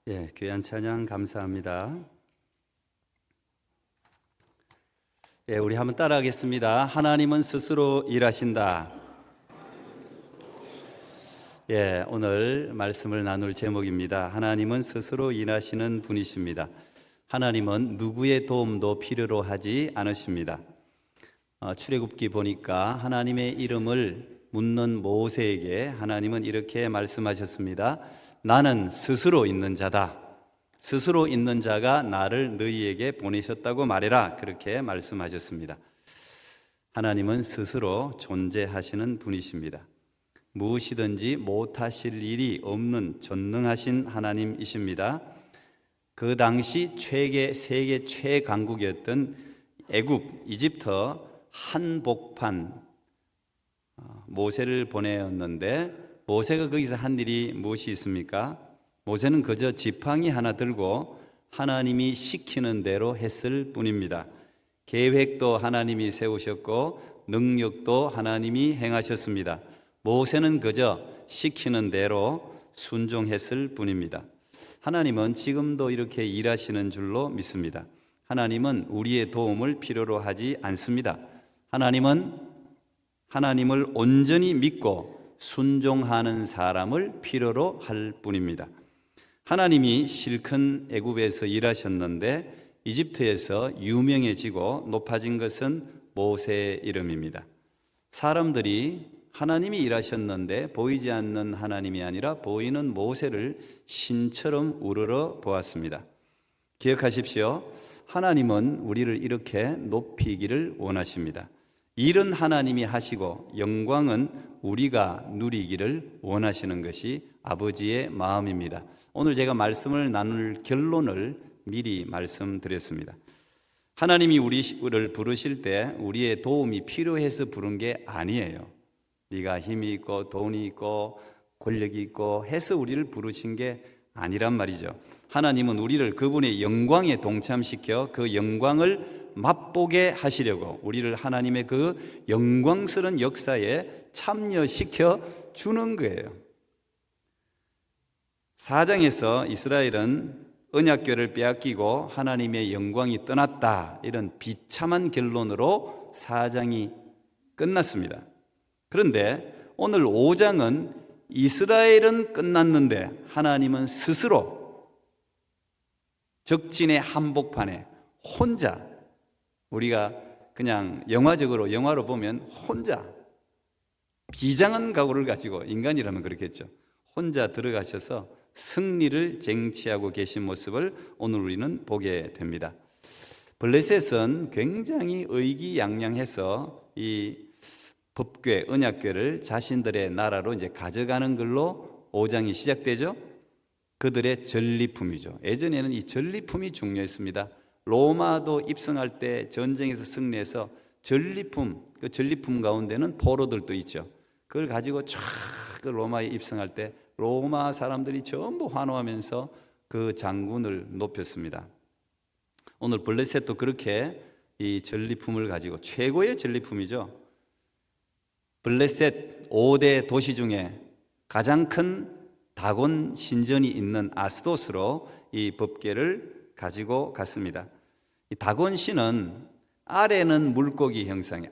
귀한 찬양 감사합니다. 우리 한번 따라하겠습니다. 하나님은 스스로 일하신다. 오늘 말씀을 나눌 제목입니다. 하나님은 스스로 일하시는 분이십니다. 하나님은 누구의 도움도 필요로 하지 않으십니다. 출애굽기 보니까 하나님의 이름을 묻는 모세에게 하나님은 이렇게 말씀하셨습니다. 나는 스스로 있는 자다. 스스로 있는 자가 나를 너희에게 보내셨다고 말해라. 그렇게 말씀하셨습니다. 하나님은 스스로 존재하시는 분이십니다. 무엇이든지 못하실 일이 없는 전능하신 하나님이십니다. 그 당시 세계 최강국이었던 애굽, 이집트 한복판 모세를 보내었는데 모세가 거기서 한 일이 무엇이 있습니까? 모세는 그저 지팡이 하나 들고 하나님이 시키는 대로 했을 뿐입니다. 계획도 하나님이 세우셨고 능력도 하나님이 행하셨습니다. 모세는 그저 시키는 대로 순종했을 뿐입니다. 하나님은 지금도 이렇게 일하시는 줄로 믿습니다. 하나님은 우리의 도움을 필요로 하지 않습니다. 하나님을 온전히 믿고 순종하는 사람을 필요로 할 뿐입니다. 하나님이 실컷 애굽에서 일하셨는데 이집트에서 유명해지고 높아진 것은 모세의 이름입니다. 사람들이 하나님이 일하셨는데 보이지 않는 하나님이 아니라 보이는 모세를 신처럼 우러러 보았습니다. 기억하십시오. 하나님은 우리를 이렇게 높이기를 원하십니다. 일은 하나님이 하시고 영광은 우리가 누리기를 원하시는 것이 아버지의 마음입니다. 오늘 제가 말씀을 나눌 결론을 미리 말씀드렸습니다. 하나님이 우리를 부르실 때 우리의 도움이 필요해서 부른 게 아니에요. 네가 힘이 있고 돈이 있고 권력이 있고 해서 우리를 부르신 게 아니란 말이죠. 하나님은 우리를 그분의 영광에 동참시켜 그 영광을 맛보게 하시려고 우리를 하나님의 그 영광스러운 역사에 참여시켜 주는 거예요. 4장에서 이스라엘은 언약궤를 빼앗기고 하나님의 영광이 떠났다, 이런 비참한 결론으로 4장이 끝났습니다. 그런데 오늘 5장은 이스라엘은 끝났는데 하나님은 스스로 적진의 한복판에 혼자, 우리가 그냥 영화로 보면 혼자 비장한 각오를 가지고, 인간이라면 그렇겠죠, 혼자 들어가셔서 승리를 쟁취하고 계신 모습을 오늘 우리는 보게 됩니다. 블레셋은 굉장히 의기양양해서 이 법궤, 언약궤를 자신들의 나라로 이제 가져가는 걸로 5장이 시작되죠. 그들의 전리품이죠. 예전에는 이 전리품이 중요했습니다. 로마도 입성할 때 전쟁에서 승리해서 전리품, 그 전리품 가운데는 포로들도 있죠. 그걸 가지고 쫙 로마에 입성할 때 로마 사람들이 전부 환호하면서 그 장군을 높였습니다. 오늘 블레셋도 그렇게 이 전리품을 가지고, 최고의 전리품이죠. 블레셋 5대 도시 중에 가장 큰 다곤 신전이 있는 아스도스로 이 법궤를 가지고 갔습니다. 이 다곤 신은 아래는 물고기 형상이,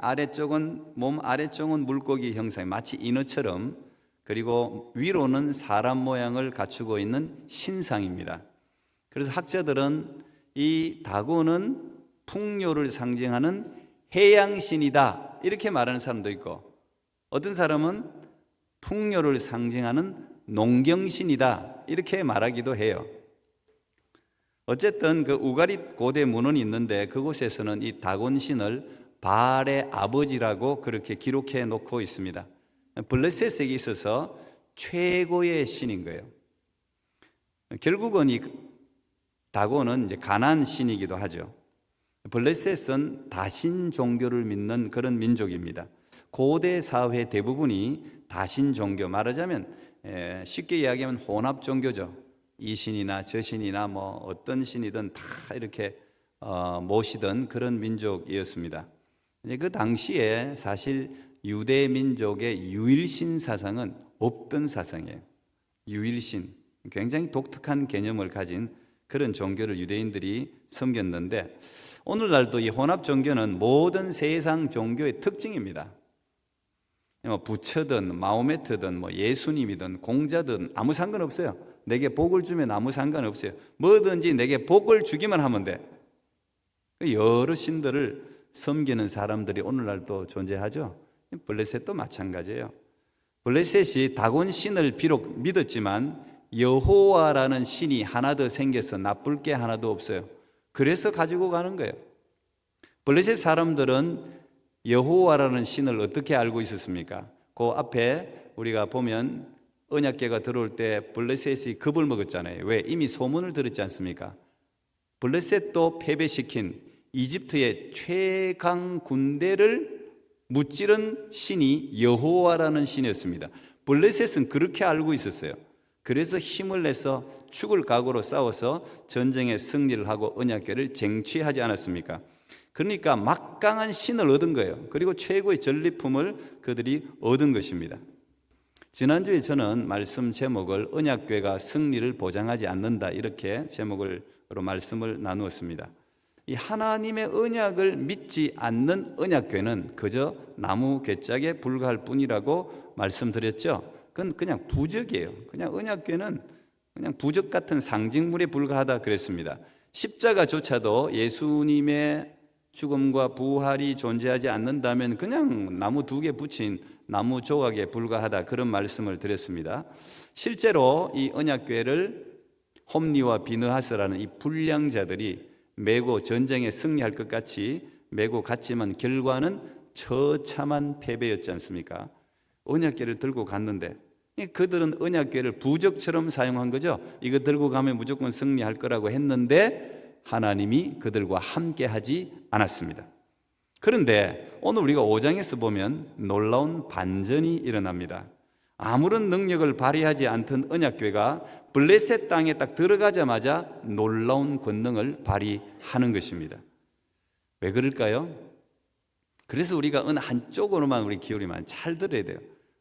몸 아래쪽은 물고기 형상이 마치 인어처럼, 그리고 위로는 사람 모양을 갖추고 있는 신상입니다. 그래서 학자들은 이 다곤은 풍요를 상징하는 해양신이다, 이렇게 말하는 사람도 있고, 어떤 사람은 풍요를 상징하는 농경신이다, 이렇게 말하기도 해요. 어쨌든 그 우가릿 고대 문헌이 있는데 그곳에서는 이 다곤신을 바알의 아버지라고 그렇게 기록해 놓고 있습니다. 블레셋에게 있어서 최고의 신인 거예요. 결국은 이 다곤은 이제 가나안 신이기도 하죠. 블레셋은 다신 종교를 믿는 그런 민족입니다. 고대 사회 대부분이 다신 종교, 말하자면 쉽게 이야기하면 혼합 종교죠. 이 신이나 저 신이나 뭐 어떤 신이든 다 이렇게 모시던 그런 민족이었습니다. 그 당시에 사실 유대 민족의 유일신 사상은 없던 사상이에요. 유일신, 굉장히 독특한 개념을 가진 그런 종교를 유대인들이 섬겼는데, 오늘날도 이 혼합 종교는 모든 세상 종교의 특징입니다. 부처든 마호메트든 예수님이든 공자든 아무 상관없어요. 내게 복을 주면 아무 상관없어요. 뭐든지 내게 복을 주기만 하면 돼. 여러 신들을 섬기는 사람들이 오늘날도 존재하죠. 블레셋도 마찬가지예요. 블레셋이 다곤 신을 비록 믿었지만 여호와라는 신이 하나 더 생겨서 나쁠 게 하나도 없어요. 그래서 가지고 가는 거예요. 블레셋 사람들은 여호와라는 신을 어떻게 알고 있었습니까? 그 앞에 우리가 보면 언약궤가 들어올 때 블레셋이 겁을 먹었잖아요. 왜? 이미 소문을 들었지 않습니까? 블레셋도 패배시킨 이집트의 최강 군대를 무찌른 신이 여호와라는 신이었습니다. 블레셋은 그렇게 알고 있었어요. 그래서 힘을 내서 죽을 각오로 싸워서 전쟁에 승리를 하고 언약궤를 쟁취하지 않았습니까? 그러니까 막강한 신을 얻은 거예요. 그리고 최고의 전리품을 그들이 얻은 것입니다. 지난주에 저는 말씀 제목을 언약궤가 승리를 보장하지 않는다, 이렇게 제목으로 말씀을 나누었습니다. 이 하나님의 언약을 믿지 않는 언약궤는 그저 나무 괴짝에 불과할 뿐이라고 말씀드렸죠. 그건 그냥 부적이에요. 그냥 언약궤는 그냥 부적 같은 상징물에 불과하다 그랬습니다. 십자가조차도 예수님의 죽음과 부활이 존재하지 않는다면 그냥 나무 2개 붙인 나무 조각에 불과하다, 그런 말씀을 드렸습니다. 실제로 이 언약궤를 홈리와 비느하스라는 이 불량자들이 메고 전쟁에 승리할 것 같이 메고 갔지만 결과는 처참한 패배였지 않습니까? 언약궤를 들고 갔는데 그들은 언약궤를 부적처럼 사용한 거죠. 이거 들고 가면 무조건 승리할 거라고 했는데 하나님이 그들과 함께 하지 않았습니다. 그런데 오늘 우리가 5장에서 보면 놀라운 반전이 일어납니다. 아무런 능력을 발휘하지 않던 언약궤가 블레셋 땅에 딱 들어가자마자 놀라운 권능을 발휘하는 것입니다. 왜 그럴까요? 그래서 우리가 어느 한쪽으로만 우리 기울이면 잘 들어야 돼요.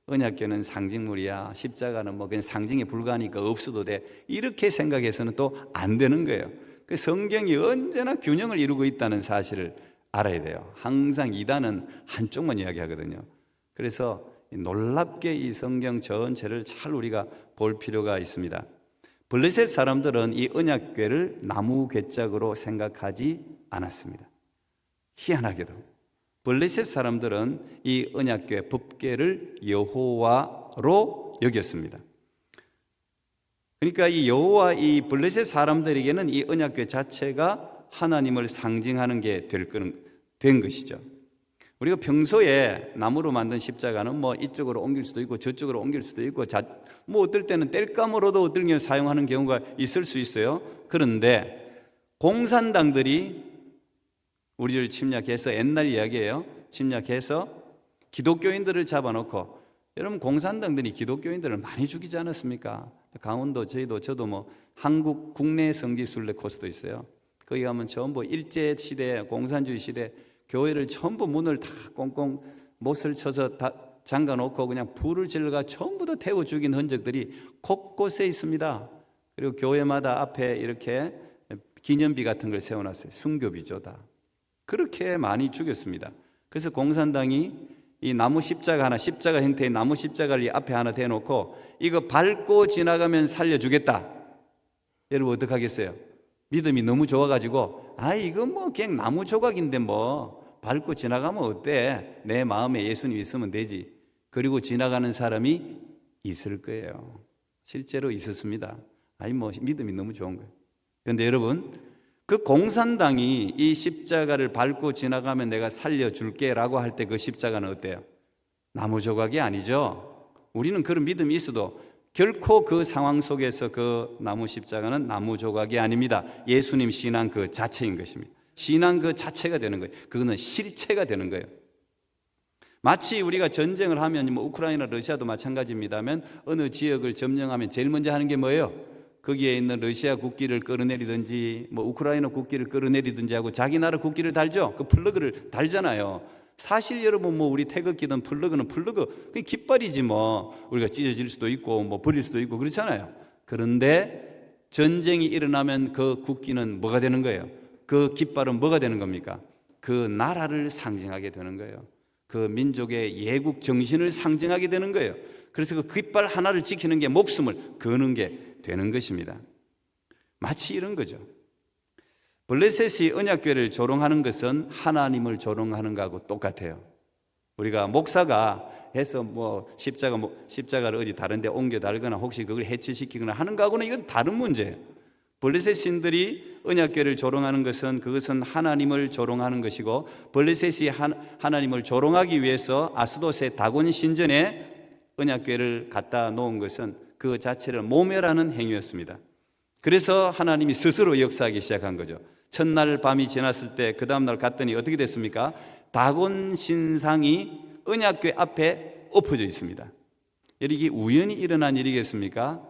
언약궤는 상징물이야, 십자가는 그냥 상징에 불과하니까 없어도 돼, 이렇게 생각해서는 또 안 되는 거예요. 그 성경이 언제나 균형을 이루고 있다는 사실을 알아야 돼요. 항상 이단은 한쪽만 이야기하거든요. 그래서 놀랍게 이 성경 전체를 잘 우리가 볼 필요가 있습니다. 블레셋 사람들은 이 언약궤를 나무 괴짝으로 생각하지 않았습니다. 희한하게도 블레셋 사람들은 이 언약궤 법궤를 여호와로 여겼습니다. 그러니까 이 여호와, 이 블레셋 사람들에게는 이 언약궤 자체가 하나님을 상징하는 게 된 것이죠. 우리가 평소에 나무로 만든 십자가는 이쪽으로 옮길 수도 있고 저쪽으로 옮길 수도 있고 어떨 때는 땔감으로도 어떨 경우 사용하는 경우가 있을 수 있어요. 그런데 공산당들이 우리를 침략해서, 옛날 이야기예요, 침략해서 기독교인들을 잡아놓고, 여러분 공산당들이 기독교인들을 많이 죽이지 않았습니까? 강원도 저도 한국 국내 성지순례 코스도 있어요. 거기 가면 전부 일제시대, 공산주의 시대 교회를 전부 문을 다 꽁꽁 못을 쳐서 다 잠가놓고 그냥 불을 질러가 전부 다 태워 죽인 흔적들이 곳곳에 있습니다. 그리고 교회마다 앞에 이렇게 기념비 같은 걸 세워놨어요. 순교비죠 다. 그렇게 많이 죽였습니다. 그래서 공산당이 이 나무 십자가 하나, 십자가 형태의 나무 십자가를 이 앞에 하나 대놓고 이거 밟고 지나가면 살려주겠다. 여러분 어떡하겠어요? 믿음이 너무 좋아가지고 이거 그냥 나무 조각인데 밟고 지나가면 어때? 내 마음에 예수님 있으면 되지. 그리고 지나가는 사람이 있을 거예요. 실제로 있었습니다. 믿음이 너무 좋은 거예요. 그런데 여러분, 그 공산당이 이 십자가를 밟고 지나가면 내가 살려줄게 라고 할 때 그 십자가는 어때요? 나무 조각이 아니죠. 우리는 그런 믿음이 있어도 결코 그 상황 속에서 그 나무 십자가는 나무 조각이 아닙니다. 예수님 신앙 그 자체인 것입니다. 신앙 그 자체가 되는 거예요. 그거는 실체가 되는 거예요. 마치 우리가 전쟁을 하면 우크라이나, 러시아도 마찬가지입니다만 어느 지역을 점령하면 제일 먼저 하는 게 뭐예요? 거기에 있는 러시아 국기를 끌어내리든지 우크라이나 국기를 끌어내리든지 하고 자기 나라 국기를 달죠. 그 플러그를 달잖아요. 사실 여러분 우리 태극기든 플러그는 플러그 그게 깃발이지 우리가 찢어질 수도 있고 버릴 수도 있고 그렇잖아요. 그런데 전쟁이 일어나면 그 국기는 뭐가 되는 거예요? 그 깃발은 뭐가 되는 겁니까? 그 나라를 상징하게 되는 거예요. 그 민족의 예국 정신을 상징하게 되는 거예요. 그래서 그 깃발 하나를 지키는 게 목숨을 거는 게 되는 것입니다. 마치 이런 거죠. 블레셋이 언약궤를 조롱하는 것은 하나님을 조롱하는 거하고 똑같아요. 우리가 목사가 해서 십자가를 어디 다른 데 옮겨 달거나 혹시 그걸 해체시키거나 하는 거하고는 이건 다른 문제예요. 블레셋 신들이 언약궤를 조롱하는 것은 그것은 하나님을 조롱하는 것이고, 블레셋이 하나님을 조롱하기 위해서 아스돗의 다곤 신전에 언약궤를 갖다 놓은 것은 그 자체를 모멸하는 행위였습니다. 그래서 하나님이 스스로 역사하기 시작한 거죠. 첫날 밤이 지났을 때 그 다음날 갔더니 어떻게 됐습니까? 다곤 신상이 언약궤 앞에 엎어져 있습니다. 이게 우연히 일어난 일이겠습니까?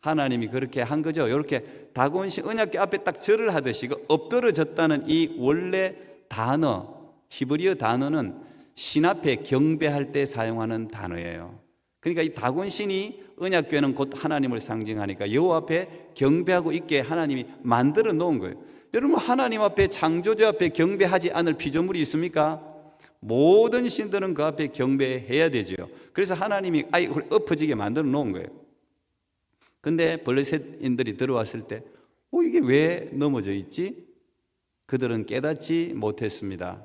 하나님이 그렇게 한 거죠. 이렇게 다곤신 언약궤 앞에 딱 절을 하듯이 엎드러졌다는 이 원래 단어, 히브리어 단어는 신 앞에 경배할 때 사용하는 단어예요. 그러니까 이 다곤신이 언약궤는 곧 하나님을 상징하니까 여호와 앞에 경배하고 있게 하나님이 만들어 놓은 거예요. 여러분, 하나님 앞에, 창조주 앞에 경배하지 않을 피조물이 있습니까? 모든 신들은 그 앞에 경배해야 되죠. 그래서 하나님이 아예 엎어지게 만들어 놓은 거예요. 근데 블레셋인들이 들어왔을 때 이게 왜 넘어져 있지? 그들은 깨닫지 못했습니다.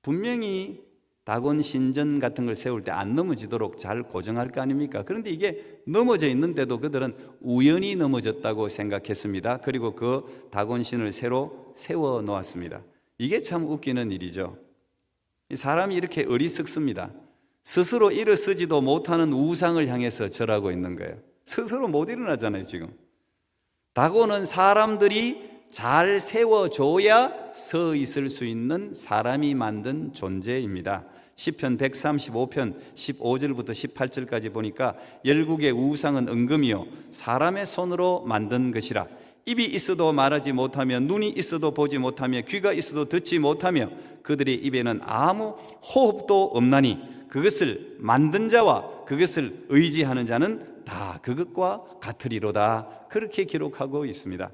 분명히 다곤 신전 같은 걸 세울 때 안 넘어지도록 잘 고정할 거 아닙니까? 그런데 이게 넘어져 있는데도 그들은 우연히 넘어졌다고 생각했습니다. 그리고 그 다곤 신을 새로 세워 놓았습니다. 이게 참 웃기는 일이죠. 사람이 이렇게 어리석습니다. 스스로 일어서지도 못하는 우상을 향해서 절하고 있는 거예요. 스스로 못 일어나잖아요. 지금 다곤은 사람들이 잘 세워줘야 서 있을 수 있는 사람이 만든 존재입니다. 시편 135편 15절부터 18절까지 보니까 열국의 우상은 은금이요 사람의 손으로 만든 것이라. 입이 있어도 말하지 못하며 눈이 있어도 보지 못하며 귀가 있어도 듣지 못하며 그들의 입에는 아무 호흡도 없나니 그것을 만든 자와 그것을 의지하는 자는 다 그것과 같으리로다. 그렇게 기록하고 있습니다.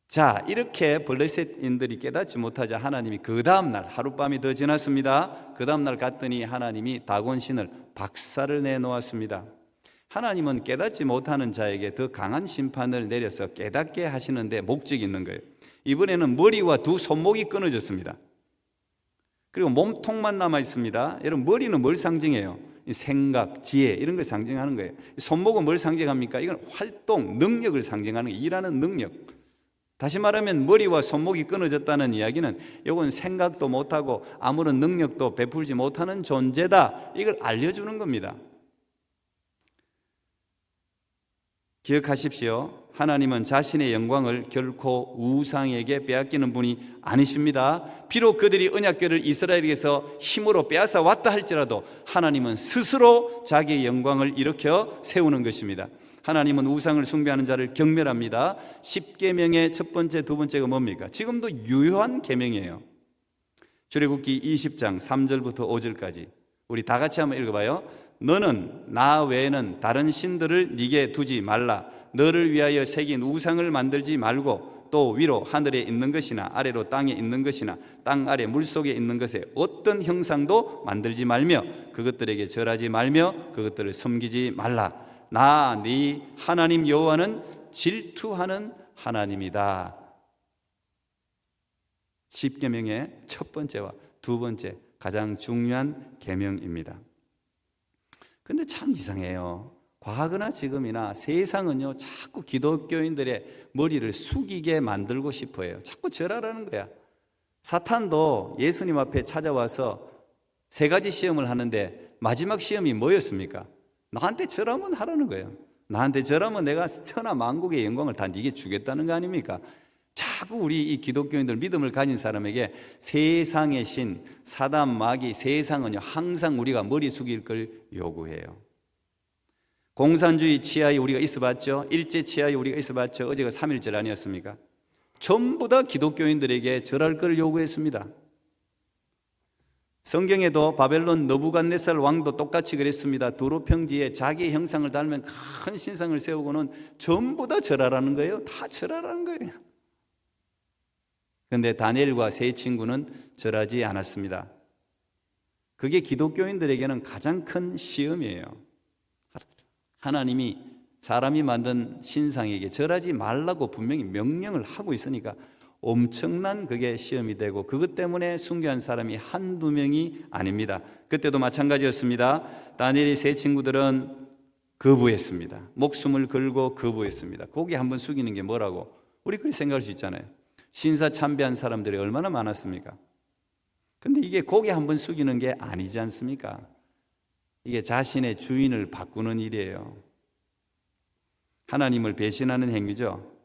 자, 이렇게 블레셋인들이 깨닫지 못하자 하나님이 그 다음날, 하룻밤이 더 지났습니다. 그 다음날 갔더니 하나님이 다곤신을 박살을 내놓았습니다. 하나님은 깨닫지 못하는 자에게 더 강한 심판을 내려서 깨닫게 하시는데 목적이 있는 거예요. 이번에는 머리와 두 손목이 끊어졌습니다. 그리고 몸통만 남아 있습니다. 여러분, 머리는 뭘 상징해요? 생각, 지혜 이런 걸 상징하는 거예요. 손목은 뭘 상징합니까? 이건 활동, 능력을 상징하는 거예요. 일하는 능력. 다시 말하면 머리와 손목이 끊어졌다는 이야기는 이건 생각도 못하고 아무런 능력도 베풀지 못하는 존재다, 이걸 알려주는 겁니다. 기억하십시오. 하나님은 자신의 영광을 결코 우상에게 빼앗기는 분이 아니십니다. 비록 그들이 언약궤를 이스라엘에게서 힘으로 빼앗아 왔다 할지라도 하나님은 스스로 자기의 영광을 일으켜 세우는 것입니다. 하나님은 우상을 숭배하는 자를 경멸합니다. 10계명의 첫 번째, 두 번째가 뭡니까? 지금도 유효한 계명이에요. 출애굽기 20장 3절부터 5절까지 우리 다 같이 한번 읽어봐요. 너는 나 외에는 다른 신들을 네게 두지 말라. 너를 위하여 새긴 우상을 만들지 말고 또 위로 하늘에 있는 것이나 아래로 땅에 있는 것이나 땅 아래 물속에 있는 것에 어떤 형상도 만들지 말며 그것들에게 절하지 말며 그것들을 섬기지 말라. 나 네 하나님 여호와는 질투하는 하나님이다. 10계명의 첫 번째와 두 번째 가장 중요한 계명입니다. 근데 참 이상해요. 과거나 지금이나 세상은요 자꾸 기독교인들의 머리를 숙이게 만들고 싶어요. 자꾸 절하라는 거야. 사탄도 예수님 앞에 찾아와서 세 가지 시험을 하는데 마지막 시험이 뭐였습니까? 나한테 절하면 하라는 거예요. 나한테 절하면 내가 천하 만국의 영광을 다 네게 주겠다는 거 아닙니까? 자꾸 우리 이 기독교인들, 믿음을 가진 사람에게 세상의 신, 사단, 마귀, 세상은요 항상 우리가 머리 숙일 걸 요구해요. 공산주의 치하에 우리가 있어봤죠. 일제 치하에 우리가 있어봤죠. 어제가 3.1절 아니었습니까? 전부 다 기독교인들에게 절할 걸 요구했습니다. 성경에도 바벨론 느부갓네살 왕도 똑같이 그랬습니다. 두루 평지에 자기의 형상을 닮은 큰 신상을 세우고는 전부 다 절하라는 거예요. 다 절하라는 거예요. 그런데 다니엘과 세 친구는 절하지 않았습니다. 그게 기독교인들에게는 가장 큰 시험이에요. 하나님이 사람이 만든 신상에게 절하지 말라고 분명히 명령을 하고 있으니까 엄청난 그게 시험이 되고, 그것 때문에 순교한 사람이 한두 명이 아닙니다. 그때도 마찬가지였습니다. 다니엘의 세 친구들은 거부했습니다. 목숨을 걸고 거부했습니다. 고개 한번 숙이는 게 뭐라고 우리 그렇게 생각할 수 있잖아요. 신사 참배한 사람들이 얼마나 많았습니까? 근데 이게 고개 한번 숙이는 게 아니지 않습니까? 이게 자신의 주인을 바꾸는 일이에요. 하나님을 배신하는 행위죠.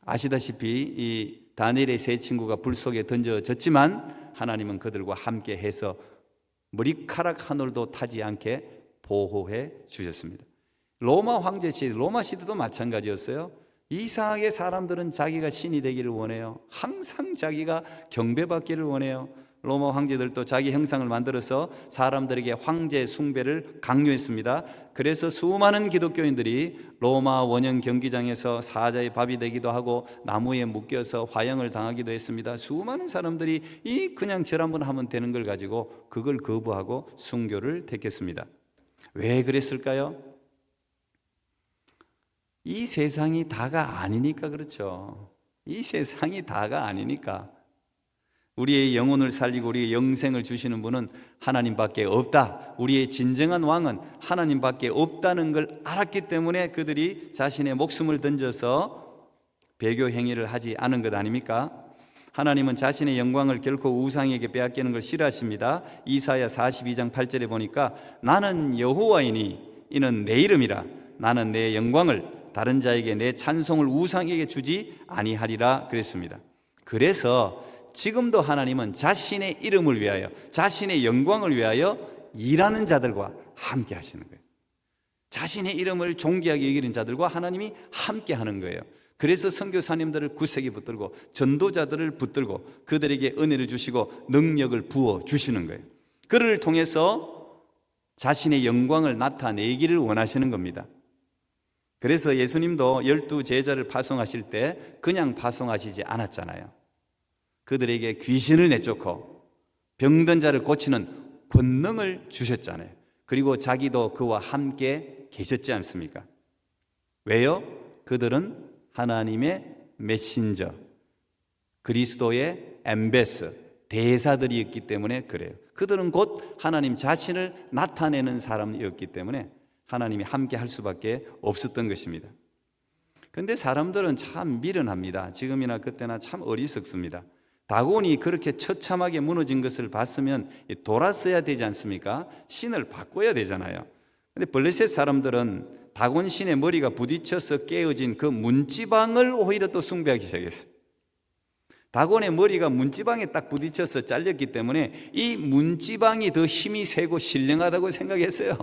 아시다시피 이 다니엘의 세 친구가 불 속에 던져졌지만 하나님은 그들과 함께 해서 머리카락 한 올도 타지 않게 보호해 주셨습니다. 로마 황제 시대, 로마 시대도 마찬가지였어요. 이상하게 사람들은 자기가 신이 되기를 원해요. 항상 자기가 경배받기를 원해요. 로마 황제들도 자기 형상을 만들어서 사람들에게 황제 숭배를 강요했습니다. 그래서 수많은 기독교인들이 로마 원형 경기장에서 사자의 밥이 되기도 하고 나무에 묶여서 화형을 당하기도 했습니다. 수많은 사람들이 이 그냥 절 한번 하면 되는 걸 가지고 그걸 거부하고 순교를 택했습니다. 왜 그랬을까요? 이 세상이 다가 아니니까 그렇죠. 이 세상이 다가 아니니까. 우리의 영혼을 살리고 우리의 영생을 주시는 분은 하나님밖에 없다. 우리의 진정한 왕은 하나님밖에 없다는 걸 알았기 때문에 그들이 자신의 목숨을 던져서 배교 행위를 하지 않은 것 아닙니까? 하나님은 자신의 영광을 결코 우상에게 빼앗기는 걸 싫어하십니다. 이사야 42장 8절에 보니까 나는 여호와이니 이는 내 이름이라. 나는 내 영광을 다른 자에게 내 찬송을 우상에게 주지 아니하리라 그랬습니다. 그래서 지금도 하나님은 자신의 이름을 위하여, 자신의 영광을 위하여 일하는 자들과 함께 하시는 거예요. 자신의 이름을 존귀하게 여기는 자들과 하나님이 함께 하는 거예요. 그래서 선교사님들을 굳세게 붙들고 전도자들을 붙들고 그들에게 은혜를 주시고 능력을 부어 주시는 거예요. 그를 통해서 자신의 영광을 나타내기를 원하시는 겁니다. 그래서 예수님도 12 제자를 파송하실 때 그냥 파송하시지 않았잖아요. 그들에게 귀신을 내쫓고 병든 자를 고치는 권능을 주셨잖아요. 그리고 자기도 그와 함께 계셨지 않습니까? 왜요? 그들은 하나님의 메신저, 그리스도의 엠베스, 대사들이었기 때문에 그래요. 그들은 곧 하나님 자신을 나타내는 사람이었기 때문에 하나님이 함께 할 수밖에 없었던 것입니다. 그런데 사람들은 참 미련합니다. 지금이나 그때나 참 어리석습니다. 다곤이 그렇게 처참하게 무너진 것을 봤으면 돌았어야 되지 않습니까? 신을 바꿔야 되잖아요. 그런데 블레셋 사람들은 다곤 신의 머리가 부딪혀서 깨어진 그 문지방을 오히려 또 숭배하기 시작했어요. 다곤의 머리가 문지방에 딱 부딪혀서 잘렸기 때문에 이 문지방이 더 힘이 세고 신령하다고 생각했어요.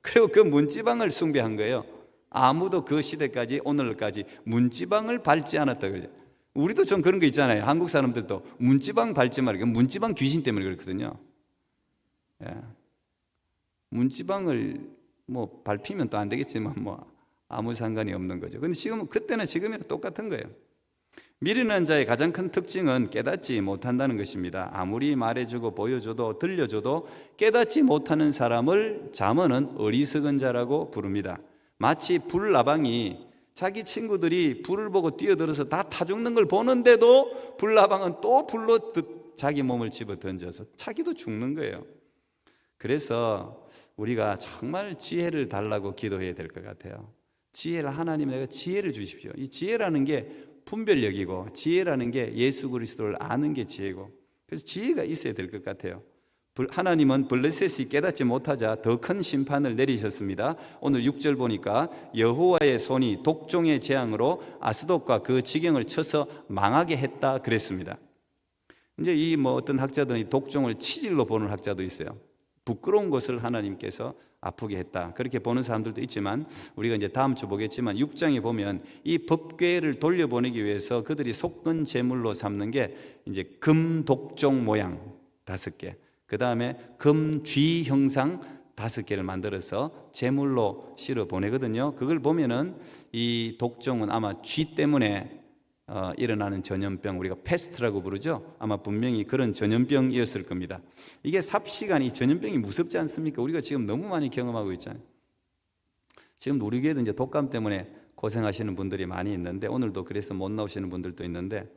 그리고 그 문지방을 숭배한 거예요. 아무도 그 시대까지 오늘까지 문지방을 밟지 않았다 그러죠. 우리도 좀 그런 거 있잖아요. 한국 사람들도 문지방 밟지 말고, 문지방 귀신 때문에 그렇거든요. 예. 문지방을 뭐 밟히면 또 안 되겠지만 뭐 아무 상관이 없는 거죠. 근데 지금 그때는 지금이랑 똑같은 거예요. 미련한 자의 가장 큰 특징은 깨닫지 못한다는 것입니다. 아무리 말해주고 보여줘도 들려줘도 깨닫지 못하는 사람을 잠언은 어리석은 자라고 부릅니다. 마치 불나방이 자기 친구들이 불을 보고 뛰어들어서 다 타 죽는 걸 보는데도 불나방은 또 불로 자기 몸을 집어 던져서 자기도 죽는 거예요. 그래서 우리가 정말 지혜를 달라고 기도해야 될 것 같아요. 지혜를, 하나님 내가 지혜를 주십시오. 이 지혜라는 게 분별력이고, 지혜라는 게 예수 그리스도를 아는 게 지혜고, 그래서 지혜가 있어야 될 것 같아요. 하나님은 블레셋이 깨닫지 못하자 더 큰 심판을 내리셨습니다. 오늘 6절 보니까 여호와의 손이 독종의 재앙으로 아스돗과 그 지경을 쳐서 망하게 했다 그랬습니다. 이제 이 어떤 학자들은 독종을 치질로 보는 학자도 있어요. 부끄러운 것을 하나님께서 아프게 했다, 그렇게 보는 사람들도 있지만, 우리가 이제 다음 주 보겠지만 6장에 보면 이 법궤를 돌려보내기 위해서 그들이 속건 제물로 삼는 게 이제 금독종 모양, 5개, 그 다음에 금, 쥐 형상 5개를 만들어서 제물로 실어 보내거든요. 그걸 보면은 이 독종은 아마 쥐 때문에 일어나는 전염병, 우리가 패스트라고 부르죠. 아마 분명히 그런 전염병이었을 겁니다. 이게 삽시간이 전염병이 무섭지 않습니까? 우리가 지금 너무 많이 경험하고 있잖아요. 지금 우리 교회도 이제 독감 때문에 고생하시는 분들이 많이 있는데, 오늘도 그래서 못 나오시는 분들도 있는데,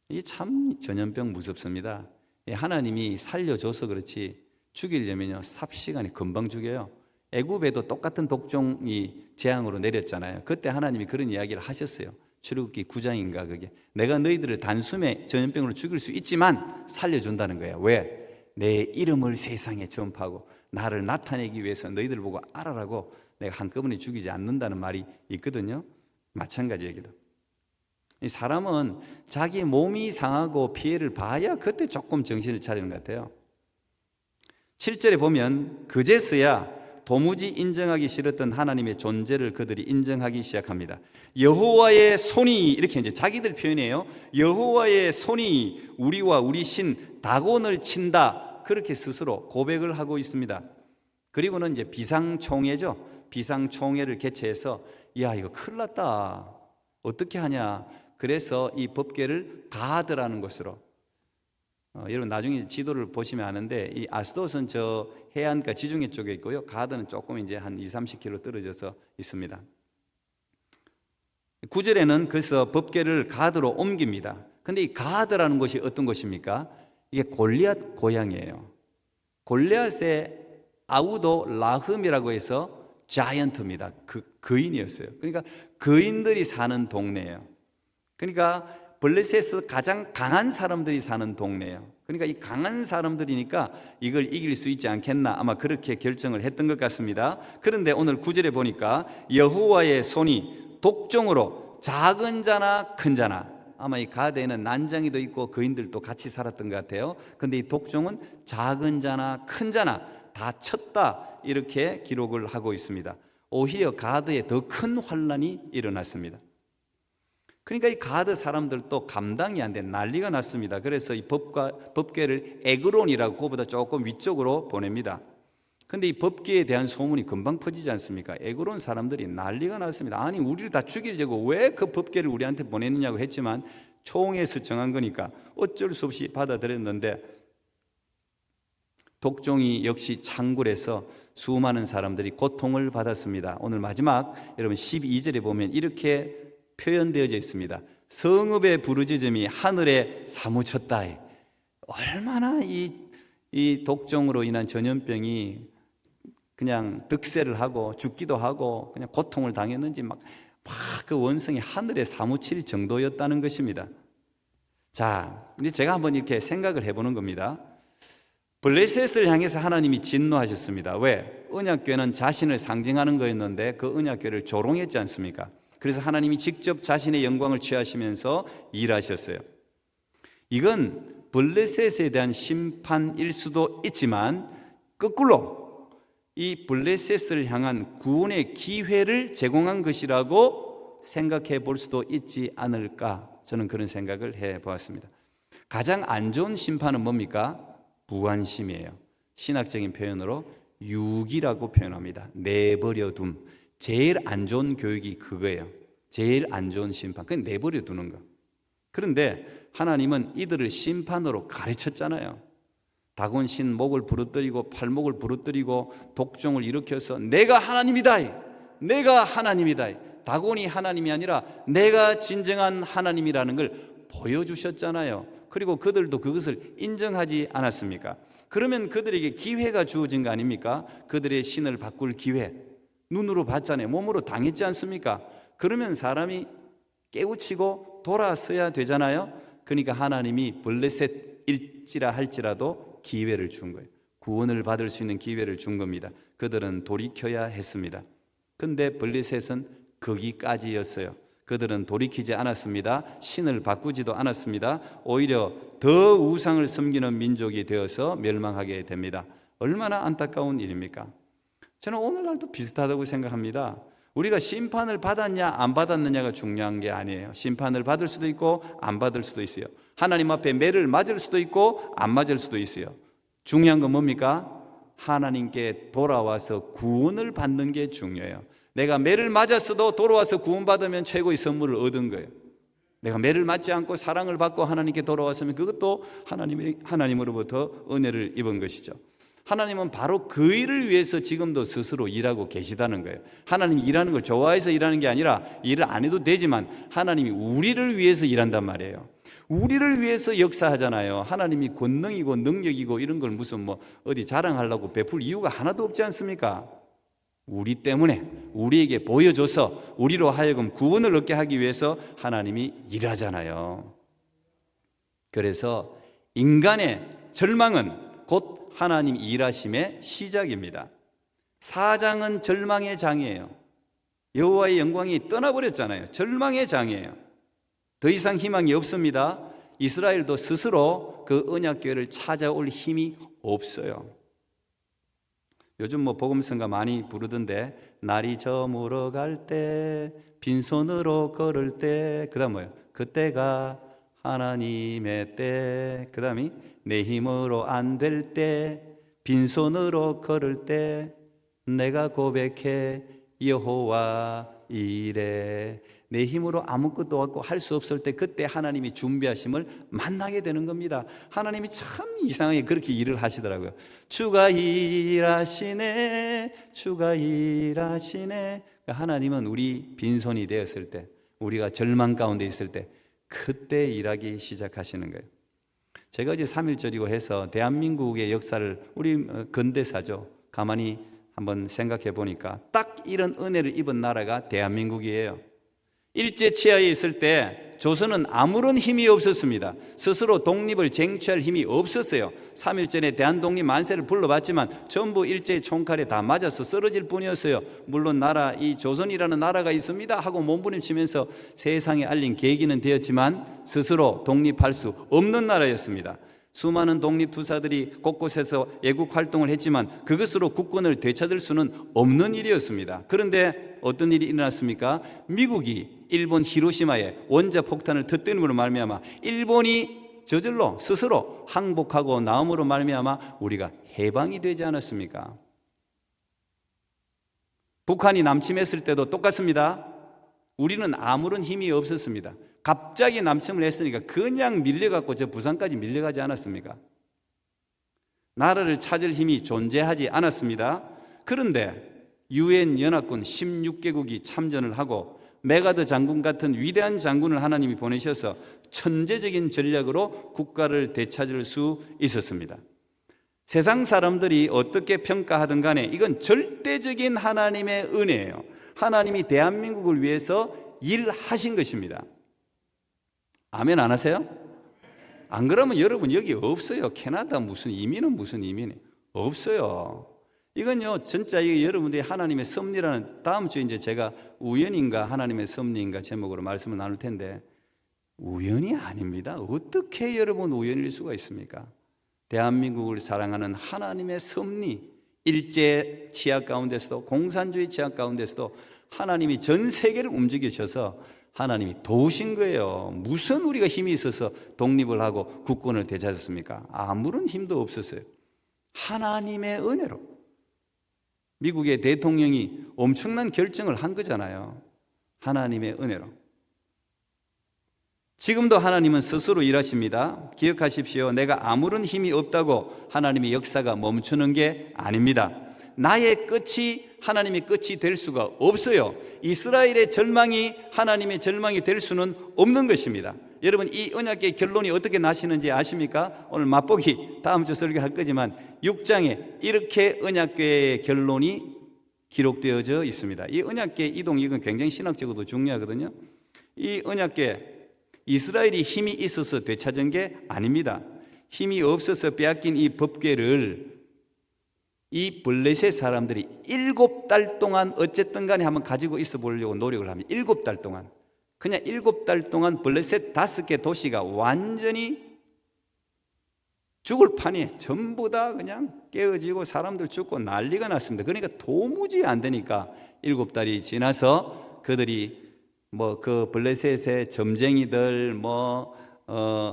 이게 참 전염병 무섭습니다. 하나님이 살려줘서 그렇지 죽이려면요 삽시간에 금방 죽여요. 애굽에도 똑같은 독종이 재앙으로 내렸잖아요. 그때 하나님이 그런 이야기를 하셨어요. 출애굽기 9장인가 그게. 내가 너희들을 단숨에 전염병으로 죽일 수 있지만 살려준다는 거예요. 왜? 내 이름을 세상에 전파하고 나를 나타내기 위해서 너희들 보고 알아라고 내가 한꺼번에 죽이지 않는다는 말이 있거든요. 마찬가지 얘기도. 이 사람은 자기 몸이 상하고 피해를 봐야 그때 조금 정신을 차리는 것 같아요. 7절에 보면 그제서야 도무지 인정하기 싫었던 하나님의 존재를 그들이 인정하기 시작합니다. 여호와의 손이, 이렇게 이제 자기들 표현해요. 여호와의 손이 우리와 우리 신 다곤을 친다, 그렇게 스스로 고백을 하고 있습니다. 그리고는 이제 비상총회죠. 비상총회를 개최해서 야 이거 큰일 났다, 어떻게 하냐. 그래서 이 법궤를 가드라는 곳으로, 여러분 나중에 지도를 보시면 아는데 이 아스돗은 저 해안가 지중해 쪽에 있고요, 가드는 조금 이제 한 20-30km 떨어져서 있습니다. 9절에는 그래서 법궤를 가드로 옮깁니다. 근데 이 가드라는 곳이 어떤 곳입니까? 이게 골리앗 고향이에요. 골리앗의 아우도 라흠이라고 해서 자이언트입니다. 거인이었어요. 그러니까 거인들이 사는 동네예요. 그러니까 블레셋에서 가장 강한 사람들이 사는 동네예요. 그러니까 이 강한 사람들이니까 이걸 이길 수 있지 않겠나, 아마 그렇게 결정을 했던 것 같습니다. 그런데 오늘 9절에 보니까 여호와의 손이 독종으로 작은 자나 큰 자나, 아마 이 가드에는 난장이도 있고 거인들도 같이 살았던 것 같아요. 근데 이 독종은 작은 자나 큰 자나 다 쳤다, 이렇게 기록을 하고 있습니다. 오히려 가드에 더 큰 환란이 일어났습니다. 그러니까 이 가드 사람들도 감당이 안 돼 난리가 났습니다. 그래서 이 법궤를 에그론이라고, 그거보다 조금 위쪽으로 보냅니다. 근데 이 법궤에 대한 소문이 금방 퍼지지 않습니까? 에그론 사람들이 난리가 났습니다. 아니 우리를 다 죽이려고 왜 그 법궤를 우리한테 보냈느냐고 했지만 총회에서 정한 거니까 어쩔 수 없이 받아들였는데, 독종이 역시 창굴에서 수많은 사람들이 고통을 받았습니다. 오늘 마지막 여러분 12절에 보면 이렇게 표현되어져 있습니다. 성읍의 부르짖음이 하늘에 사무쳤다. 얼마나 이 독종으로 인한 전염병이 그냥 득세를 하고 죽기도 하고 그냥 고통을 당했는지 막 그 원성이 하늘에 사무칠 정도였다는 것입니다. 자, 이제 제가 한번 이렇게 생각을 해보는 겁니다. 블레셋을 향해서 하나님이 진노하셨습니다. 왜? 언약궤는 자신을 상징하는 거였는데 그 언약궤를 조롱했지 않습니까? 그래서 하나님이 직접 자신의 영광을 취하시면서 일하셨어요. 이건 블레셋에 대한 심판일 수도 있지만 거꾸로 이 블레셋을 향한 구원의 기회를 제공한 것이라고 생각해 볼 수도 있지 않을까, 저는 그런 생각을 해보았습니다. 가장 안 좋은 심판은 뭡니까? 무관심이에요. 신학적인 표현으로 유기라고 표현합니다. 내버려둠. 제일 안 좋은 교육이 그거예요. 제일 안 좋은 심판, 그건 내버려두는 거. 그런데 하나님은 이들을 심판으로 가르쳤잖아요. 다곤 신 목을 부러뜨리고 팔목을 부러뜨리고 독종을 일으켜서 내가 하나님이다, 내가 하나님이다. 다곤이 하나님이 아니라 내가 진정한 하나님이라는 걸 보여주셨잖아요. 그리고 그들도 그것을 인정하지 않았습니까? 그러면 그들에게 기회가 주어진 거 아닙니까? 그들의 신을 바꿀 기회. 눈으로 봤잖아요. 몸으로 당했지 않습니까? 그러면 사람이 깨우치고 돌아서야 되잖아요. 그러니까 하나님이 블레셋일지라 할지라도 기회를 준 거예요. 구원을 받을 수 있는 기회를 준 겁니다. 그들은 돌이켜야 했습니다. 근데 블레셋은 거기까지였어요. 그들은 돌이키지 않았습니다. 신을 바꾸지도 않았습니다. 오히려 더 우상을 섬기는 민족이 되어서 멸망하게 됩니다. 얼마나 안타까운 일입니까? 저는 오늘날도 비슷하다고 생각합니다. 우리가 심판을 받았냐 안 받았느냐가 중요한 게 아니에요. 심판을 받을 수도 있고 안 받을 수도 있어요. 하나님 앞에 매를 맞을 수도 있고 안 맞을 수도 있어요. 중요한 건 뭡니까? 하나님께 돌아와서 구원을 받는 게 중요해요. 내가 매를 맞았어도 돌아와서 구원받으면 최고의 선물을 얻은 거예요. 내가 매를 맞지 않고 사랑을 받고 하나님께 돌아왔으면 그것도 하나님으로부터 은혜를 입은 것이죠. 하나님은 바로 그 일을 위해서 지금도 스스로 일하고 계시다는 거예요. 하나님이 일하는 걸 좋아해서 일하는 게 아니라 일을 안 해도 되지만 하나님이 우리를 위해서 일한단 말이에요. 우리를 위해서 역사하잖아요. 하나님이 권능이고 능력이고 이런 걸 무슨 어디 자랑하려고 베풀 이유가 하나도 없지 않습니까? 우리 때문에 우리에게 보여줘서 우리로 하여금 구원을 얻게 하기 위해서 하나님이 일하잖아요. 그래서 인간의 절망은 곧 하나님 일하심의 시작입니다. 사장은 절망의 장이에요. 여호와의 영광이 떠나버렸잖아요. 절망의 장이에요. 더 이상 희망이 없습니다. 이스라엘도 스스로 그 언약궤를 찾아올 힘이 없어요. 요즘 복음성가 많이 부르던데 날이 저물어 갈 때 빈손으로 걸을 때 그다음 뭐예요? 그때가 하나님의 때 그다음이 내 힘으로 안 될 때 빈손으로 걸을 때 내가 고백해 여호와 이래 내 힘으로 아무것도 없고 할 수 없을 때 그때 하나님이 준비하심을 만나게 되는 겁니다. 하나님이 참 이상하게 그렇게 일을 하시더라고요. 주가 일하시네 주가 일하시네. 하나님은 우리 빈손이 되었을 때 우리가 절망 가운데 있을 때 그때 일하기 시작하시는 거예요. 제가 이제 3.1절이고 해서 대한민국의 역사를 우리 근대사죠. 가만히 한번 생각해 보니까 딱 이런 은혜를 입은 나라가 대한민국이에요. 일제 치하에 있을 때 조선은 아무런 힘이 없었습니다. 스스로 독립을 쟁취할 힘이 없었어요. 3.1절에 대한독립 만세를 불러봤지만 전부 일제의 총칼에 다 맞아서 쓰러질 뿐이었어요. 물론 이 조선이라는 나라가 있습니다 하고 몸부림치면서 세상에 알린 계기는 되었지만 스스로 독립할 수 없는 나라였습니다. 수많은 독립투사들이 곳곳에서 애국 활동을 했지만 그것으로 국권을 되찾을 수는 없는 일이었습니다. 그런데 어떤 일이 일어났습니까? 미국이 일본 히로시마에 원자폭탄을 터뜨림으로 말미암아 일본이 저절로 스스로 항복하고 나옴으로 말미암아 우리가 해방이 되지 않았습니까? 북한이 남침했을 때도 똑같습니다. 우리는 아무런 힘이 없었습니다. 갑자기 남침을 했으니까 그냥 밀려갖고 저 부산까지 밀려가지 않았습니까? 나라를 찾을 힘이 존재하지 않았습니다. 그런데 유엔 연합군 16개국이 참전을 하고 메가드 장군 같은 위대한 장군을 하나님이 보내셔서 천재적인 전략으로 국가를 되찾을 수 있었습니다. 세상 사람들이 어떻게 평가하든 간에 이건 절대적인 하나님의 은혜예요. 하나님이 대한민국을 위해서 일하신 것입니다. 아멘 안 하세요? 안 그러면 여러분 여기 없어요. 캐나다 무슨 이민은 무슨 이민이 없어요. 이건요 진짜 이게 여러분들이 하나님의 섭리라는 다음 주에 이제 제가 우연인가 하나님의 섭리인가 제목으로 말씀을 나눌 텐데 우연이 아닙니다. 어떻게 여러분 우연일 수가 있습니까? 대한민국을 사랑하는 하나님의 섭리, 일제 치하 가운데서도 공산주의 치하 가운데서도 하나님이 전 세계를 움직이셔서 하나님이 도우신 거예요. 무슨 우리가 힘이 있어서 독립을 하고 국권을 되찾았습니까? 아무런 힘도 없었어요. 하나님의 은혜로 미국의 대통령이 엄청난 결정을 한 거잖아요. 하나님의 은혜로. 지금도 하나님은 스스로 일하십니다. 기억하십시오. 내가 아무런 힘이 없다고 하나님의 역사가 멈추는 게 아닙니다. 나의 끝이 하나님의 끝이 될 수가 없어요. 이스라엘의 절망이 하나님의 절망이 될 수는 없는 것입니다. 여러분 이 언약궤의 결론이 어떻게 나시는지 아십니까? 오늘 맛보기 다음 주 설교할 거지만 6장에 이렇게 언약궤의 결론이 기록되어져 있습니다. 이 언약궤 이동 이건 굉장히 신학적으로도 중요하거든요. 이 언약궤 이스라엘이 힘이 있어서 되찾은 게 아닙니다. 힘이 없어서 빼앗긴 이 법궤를 이 블레셋 사람들이 7달 동안 어쨌든 간에 한번 가지고 있어 보려고 노력을 합니다. 7달 동안. 그냥 7달 동안 블레셋 5개 도시가 완전히 죽을 판이에요. 전부 다 그냥 깨어지고 사람들 죽고 난리가 났습니다. 그러니까 도무지 안 되니까 7달이 지나서 그들이 그 블레셋의 점쟁이들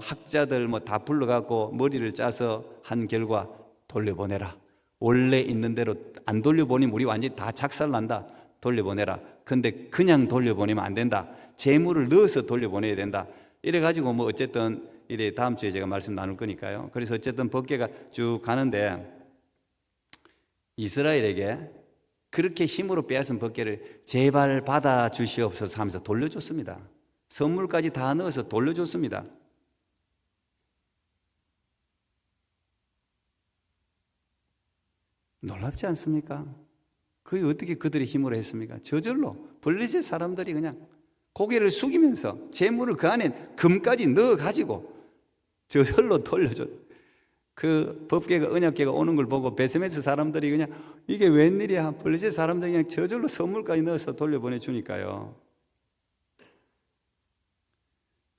학자들 다 불러갖고 머리를 짜서 한 결과 돌려보내라. 원래 있는 대로 안 돌려보내면 우리 완전히 다 작살난다. 돌려보내라. 근데 그냥 돌려보내면 안 된다. 재물을 넣어서 돌려보내야 된다. 이래가지고 어쨌든 이래 다음 주에 제가 말씀 나눌 거니까요. 그래서 어쨌든 법궤가 쭉 가는데 이스라엘에게 그렇게 힘으로 빼앗은 법궤를 제발 받아 주시옵소서 하면서 돌려줬습니다. 선물까지 다 넣어서 돌려줬습니다. 놀랍지 않습니까? 그게 어떻게 그들의 힘으로 했습니까? 저절로 블레셋 사람들이 그냥 고개를 숙이면서 재물을 그 안에 금까지 넣어가지고 저절로 돌려줘. 그 법궤가 언약궤가 오는 걸 보고 베세메스 사람들이 그냥 이게 웬일이야? 블레셋 사람들이 그냥 저절로 선물까지 넣어서 돌려보내주니까요.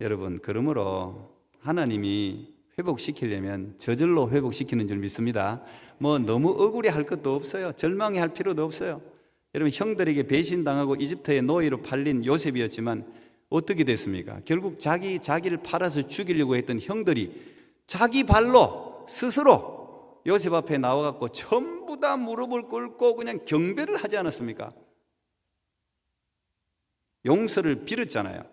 여러분, 그러므로 하나님이 회복시키려면 저절로 회복시키는 줄 믿습니다. 너무 억울해 할 것도 없어요. 절망해 할 필요도 없어요. 여러분, 형들에게 배신당하고 이집트의 노예로 팔린 요셉이었지만 어떻게 됐습니까? 결국 자기를 팔아서 죽이려고 했던 형들이 자기 발로 스스로 요셉 앞에 나와갖고 전부 다 무릎을 꿇고 그냥 경배를 하지 않았습니까? 용서를 빌었잖아요.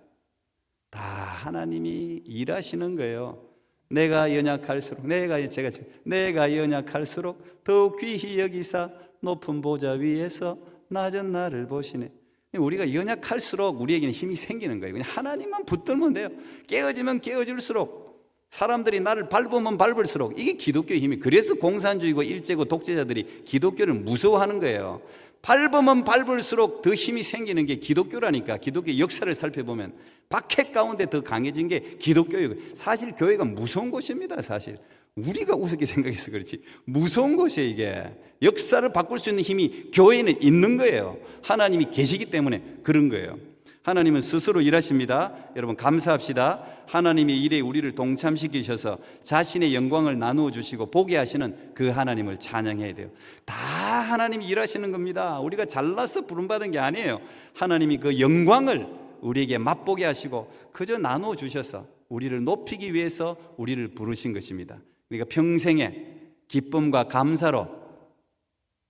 다 하나님이 일하시는 거예요. 내가 연약할수록 내가 연약할수록 더욱 귀히 여기사 높은 보좌 위에서 낮은 나를 보시네. 우리가 연약할수록 우리에게는 힘이 생기는 거예요. 그냥 하나님만 붙들면 돼요. 깨어지면 깨어질수록, 사람들이 나를 밟으면 밟을수록, 이게 기독교의 힘이. 그래서 공산주의고 일제고 독재자들이 기독교를 무서워하는 거예요. 밟으면 밟을수록 더 힘이 생기는 게 기독교라니까. 기독교의 역사를 살펴보면 박해 가운데 더 강해진 게 기독교예요. 사실 교회가 무서운 곳입니다. 사실 우리가 우습게 생각해서 그렇지 무서운 곳이에요. 이게 역사를 바꿀 수 있는 힘이 교회에는 있는 거예요. 하나님이 계시기 때문에 그런 거예요. 하나님은 스스로 일하십니다. 여러분, 감사합시다. 하나님의 일에 우리를 동참시키셔서 자신의 영광을 나누어 주시고 보게 하시는 그 하나님을 찬양해야 돼요. 다 하나님이 일하시는 겁니다. 우리가 잘나서 부름받은 게 아니에요. 하나님이 그 영광을 우리에게 맛보게 하시고 그저 나누어 주셔서 우리를 높이기 위해서 우리를 부르신 것입니다. 그러니까 평생의 기쁨과 감사로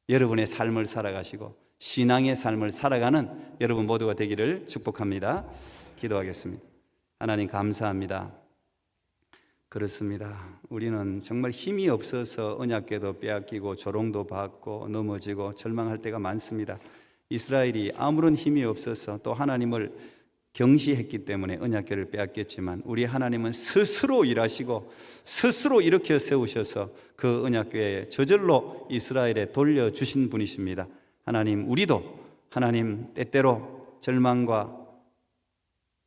여러분의 삶을 살아가시고 신앙의 삶을 살아가는 여러분 모두가 되기를 축복합니다. 기도하겠습니다. 하나님, 감사합니다. 그렇습니다. 우리는 정말 힘이 없어서 언약궤도 빼앗기고 조롱도 받고 넘어지고 절망할 때가 많습니다. 이스라엘이 아무런 힘이 없어서 또 하나님을 경시했기 때문에 언약궤를 빼앗겼지만 우리 하나님은 스스로 일하시고 스스로 일으켜 세우셔서 그 언약궤에 저절로 이스라엘에 돌려주신 분이십니다. 하나님, 우리도 하나님 때때로 절망과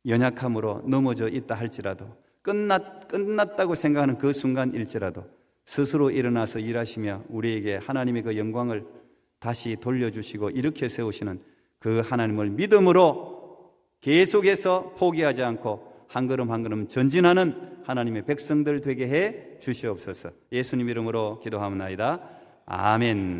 연약함으로 넘어져 있다 할지라도 끝났다고 생각하는 그 순간일지라도 스스로 일어나서 일하시며 우리에게 하나님의 그 영광을 다시 돌려주시고 일으켜 세우시는 그 하나님을 믿음으로 계속해서 포기하지 않고 한 걸음 한 걸음 전진하는 하나님의 백성들 되게 해 주시옵소서. 예수님 이름으로 기도하옵나이다. 아멘.